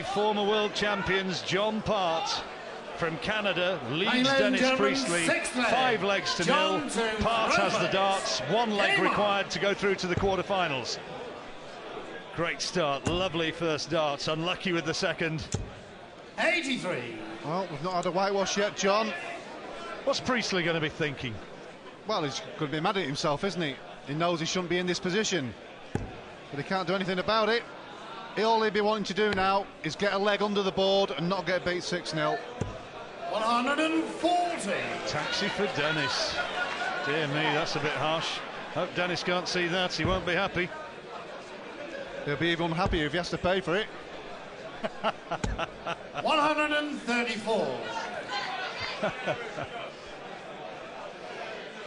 Former world champions John Part from Canada leads Dennis Priestley 5 legs to 0. Part has the darts, 1 leg required to go through to the quarterfinals. Great start, lovely first darts, unlucky with the second. 83. Well, we've not had a whitewash yet, John. What's Priestley going to be thinking? Well, he's going to be mad at himself, isn't he? He knows he shouldn't be in this position, but he can't do anything about it. All he'd be wanting to do now is get a leg under the board and not get beat 6-0. 140. Taxi for Dennis. Dear me, that's a bit harsh. Hope Dennis can't see that, he won't be happy. He'll be even unhappy if he has to pay for it. 134.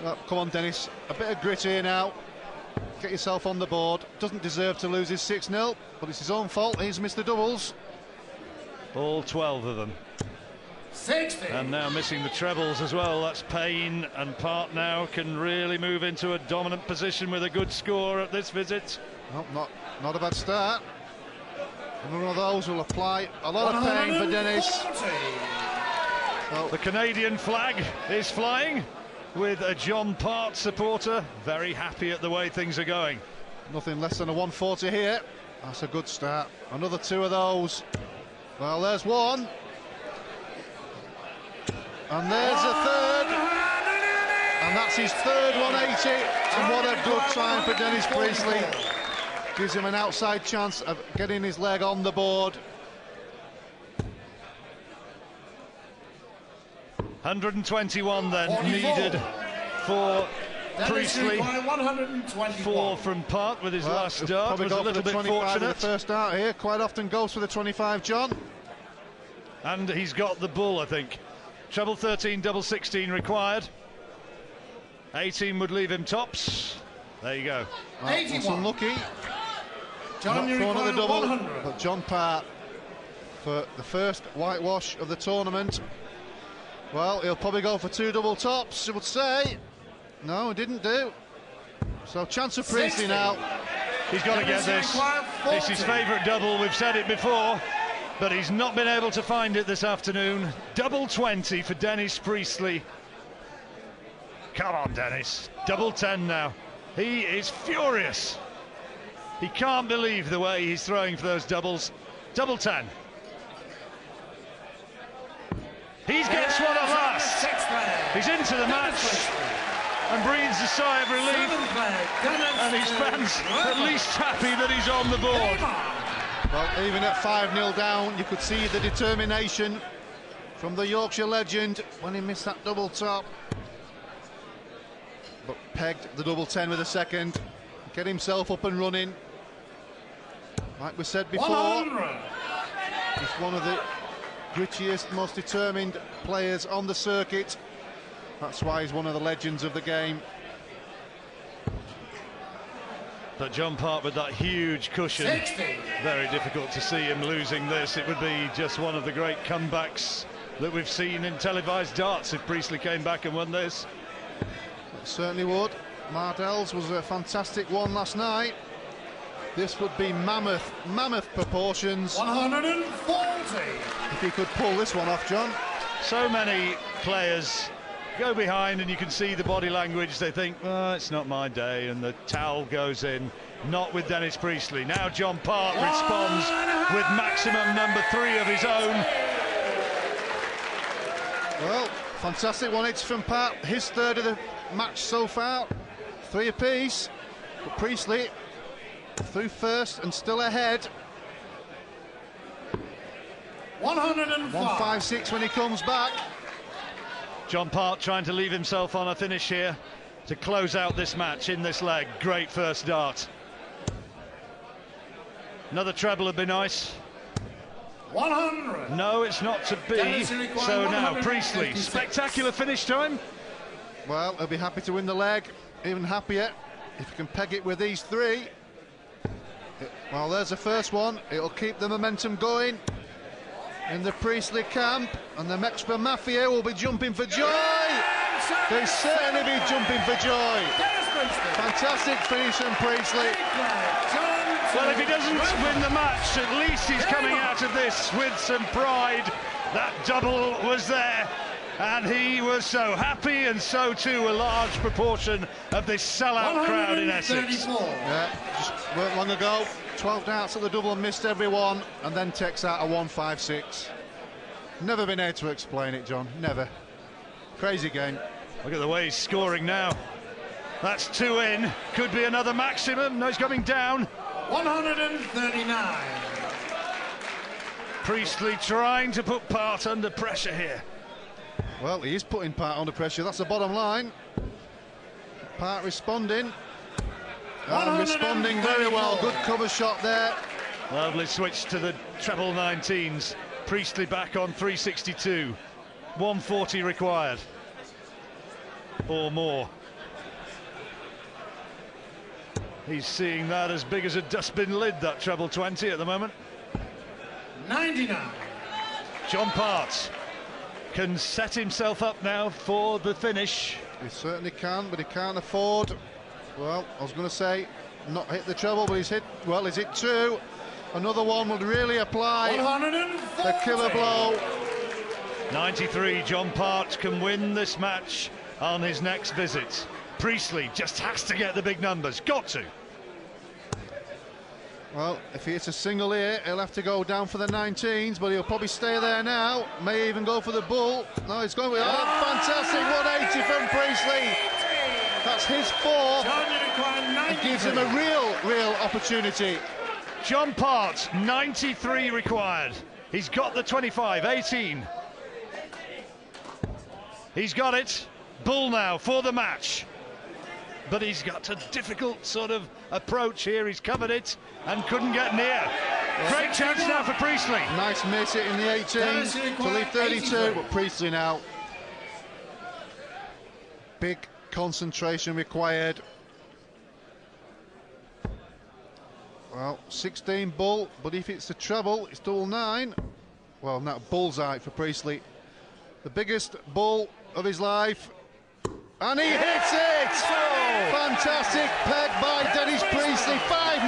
Well, come on, Dennis, a bit of grit here now. Get yourself on the board. Doesn't deserve to lose his 6-0, but it's his own fault. He's missed the doubles. All 12 of them. 60. And now missing the trebles as well. That's pain, and Part now can really move into a dominant position with a good score at this visit. Nope, not a bad start. Another one of those will apply a lot of pain for Dennis. So the Canadian flag is flying, with a John Part supporter very happy at the way things are going. Nothing less than a 140 here. That's a good start. Another 2 of those. Well, there's one. And there's a third. And that's his third 180. And what a good time for Dennis Priestley. Gives him an outside chance of getting his leg on the board. 121 then 44. Needed for Priestley. 4 from Part with his last dart. Was a little bit fortunate. The first dart here quite often goes for the 25, John. And he's got the bull, I think. Treble 13, double 16 required. 18 would leave him tops. There you go. Well, that's unlucky. John, not for another double, 100. But John Part for the first whitewash of the tournament. Well, he'll probably go for 2 double tops, I would say. No, he didn't do. So chance of Priestley now. He's got to get this. It's his favourite double, we've said it before, but he's not been able to find it this afternoon. Double 20 for Dennis Priestley. Come on, Dennis. Double 10 now. He is furious. He can't believe the way he's throwing for those doubles. Double 10. He gets one at last. He's into the match and breathes a sigh of relief. And his fans at least happy that he's on the board. Well, even at 5-0 down, you could see the determination from the Yorkshire legend when he missed that double top. But pegged the double 10 with a second. Get himself up and running. Like we said before, 100. he's one of the grittiest, most determined players on the circuit. That's why he's one of the legends of the game. But John Part with that huge cushion. 60. Very difficult to see him losing this. It would be just one of the great comebacks that we've seen in televised darts if Priestley came back and won this. It certainly would. Mardell's was a fantastic one last night. This would be mammoth proportions. 140. If he could pull this one off, John. So many players go behind and you can see the body language. They think, oh, it's not my day, and the towel goes in. Not with Dennis Priestley. Now John Part responds with maximum number 3 of his own. Well, fantastic 180 from Part. His third of the match so far. 3 apiece. But Priestley through first and still ahead. 105. 156 when he comes back. John Part trying to leave himself on a finish here to close out this match in this leg. Great first dart. Another treble would be nice. 100. No, it's not to be. So now Priestley, spectacular finish time. Well, he'll be happy to win the leg. Even happier if he can peg it with these 3. Well, there's the first one. It'll keep the momentum going in the Priestley camp, and the Mexborough Mafia will be jumping for joy. They certainly be jumping for joy. Fantastic finish from Priestley. Well, if he doesn't win the match, at least he's coming out of this with some pride. That double was there, and he was so happy, and so too a large proportion of this sellout crowd in Essex. Yeah, just weren't long ago. 12 darts at the double and missed everyone, and then takes out a 156. Never been able to explain it, John. Never. Crazy game. Look at the way he's scoring now. That's 2 in. Could be another maximum. No, he's coming down. 139. Priestley trying to put Part under pressure here. Well, he is putting Part under pressure. That's the bottom line. Part responding. And responding very well. Good cover shot there. Lovely switch to the treble 19s. Priestley back on 362. 140 required. Or more. He's seeing that as big as a dustbin lid, that treble 20 at the moment. 99. John Part can set himself up now for the finish. He certainly can, but he can't afford. Well, I was going to say, not hit the treble, but he's hit. Well, he's hit 2. Another one would really apply the killer blow. 93. John Part can win this match on his next visit. Priestley just has to get the big numbers. Got to. Well, if he hits a single here, he'll have to go down for the 19s, but he'll probably stay there now. May even go for the bull. No, he's going with fantastic 180 from Priestley. That's his 4. It gives him a real opportunity. John Part, 93 required. He's got the 25, 18. He's got it. Bull now for the match. But he's got a difficult sort of approach here. He's covered it and couldn't get near. Great chance now for Priestley. Nice miss it in the 18 to leave 32, but Priestley now. Big concentration required. Well, 16 bull, but if it's a treble, it's double 9. Well, not bullseye for Priestley. The biggest bull of his life. And he hits it! Fantastic peg by Dennis Priestley. 5